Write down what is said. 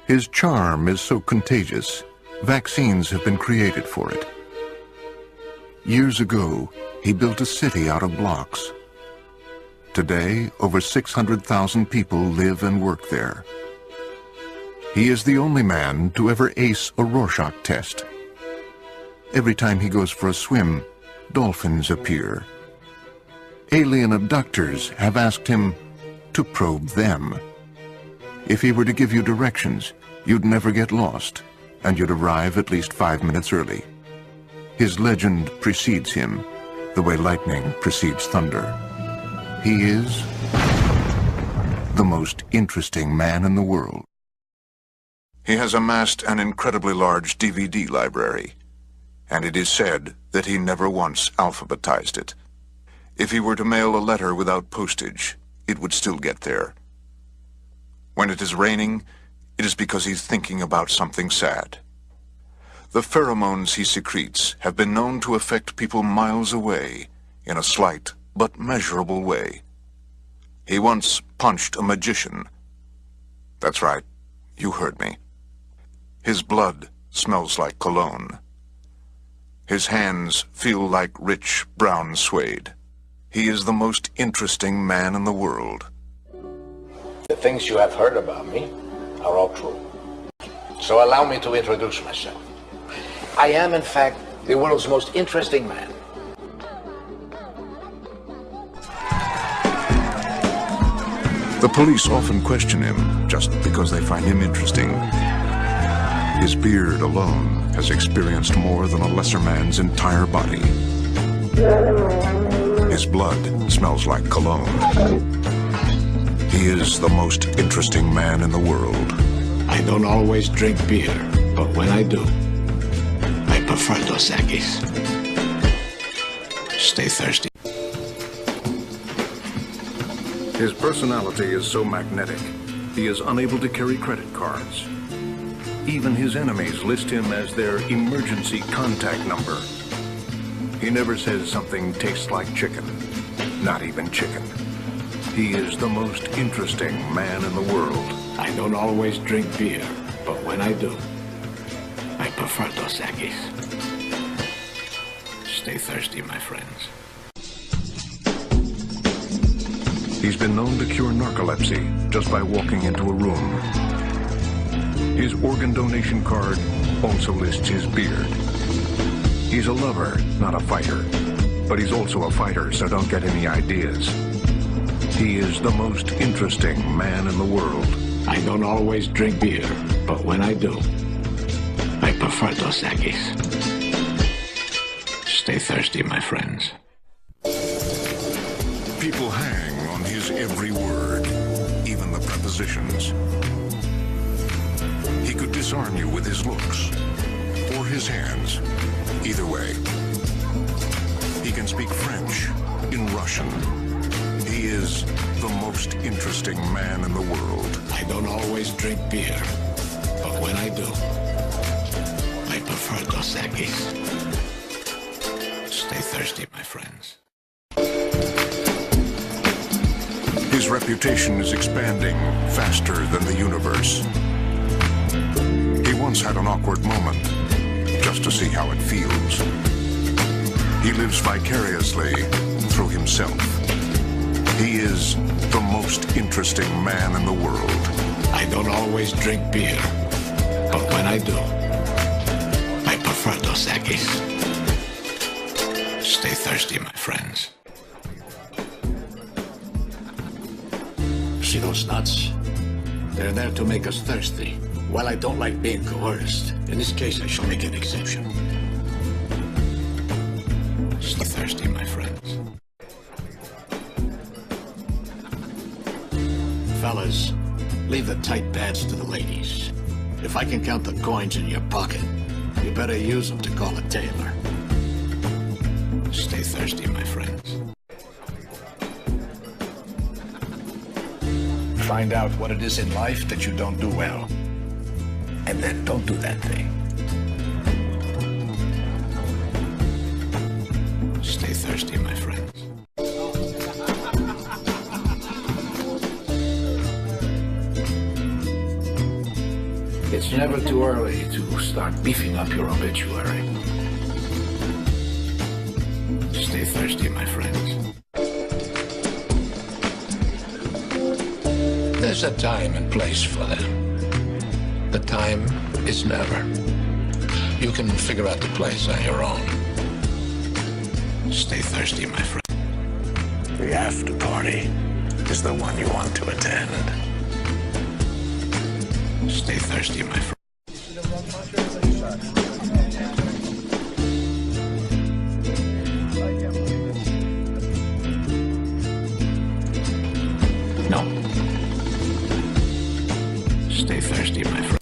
His charm is so contagious, vaccines have been created for it. Years ago, he built a city out of blocks. Today, over 600,000 people live and work there. He is the only man to ever ace a Rorschach test. Every time he goes for a swim, dolphins appear. Alien abductors have asked him to probe them. If he were to give you directions, you'd never get lost, and you'd arrive at least 5 minutes early. His legend precedes him, the way lightning precedes thunder. He is the most interesting man in the world. He has amassed an incredibly large DVD library, and it is said that he never once alphabetized it. If he were to mail a letter without postage, it would still get there. When it is raining, it is because he's thinking about something sad. The pheromones he secretes have been known to affect people miles away in a slight but measurable way. He once punched a magician. That's right, you heard me. His blood smells like cologne. His hands feel like rich brown suede. He is the most interesting man in the world. The things you have heard about me are all true. So allow me to introduce myself. I am, in fact, the world's most interesting man. The police often question him just because they find him interesting. His beard alone has experienced more than a lesser man's entire body. His blood smells like cologne. He is the most interesting man in the world. I don't always drink beer, but when I do, I prefer Dos Equis. Stay thirsty. His personality is so magnetic, he is unable to carry credit cards. Even his enemies list him as their emergency contact number. He never says something tastes like chicken, not even chicken. He is the most interesting man in the world. I don't always drink beer, but when I do, I prefer Dos Equis. Stay thirsty, my friends. He's been known to cure narcolepsy just by walking into a room. His organ donation card also lists his beard. He's a lover, not a fighter. But he's also a fighter, so don't get any ideas. He is the most interesting man in the world. I don't always drink beer, but when I do, I prefer Dos Equis. Stay thirsty, my friends. People hang on his every word, even the prepositions. He could disarm you with his looks, or his hands. Either way. He can speak French, in Russian. He is the most interesting man in the world. I don't always drink beer, but when I do, I prefer Dos Equis. Stay thirsty, my friends. His reputation is expanding faster than the universe. He once had an awkward moment, just to see how it feels. He lives vicariously through himself. He is the most interesting man in the world. I don't always drink beer, but when I do, I prefer Dos Equis. Stay thirsty, my friends. See those nuts? They're there to make us thirsty. While I don't like being coerced, in this case I shall make an exception. Stay thirsty, my friends. Fellas, leave the tight pads to the ladies. If I can count the coins in your pocket, you better use them to call a tailor. Stay thirsty, my friends. Find out what it is in life that you don't do well. And then don't do that thing. Stay thirsty, my friends. It's never too early to start beefing up your obituary. Stay thirsty, my friends. There's a time and place for them. The time is never. You can figure out the place on your own. Stay thirsty, my friend. The after party is the one you want to attend. Stay thirsty, my friend. No. Stay thirsty, my friend.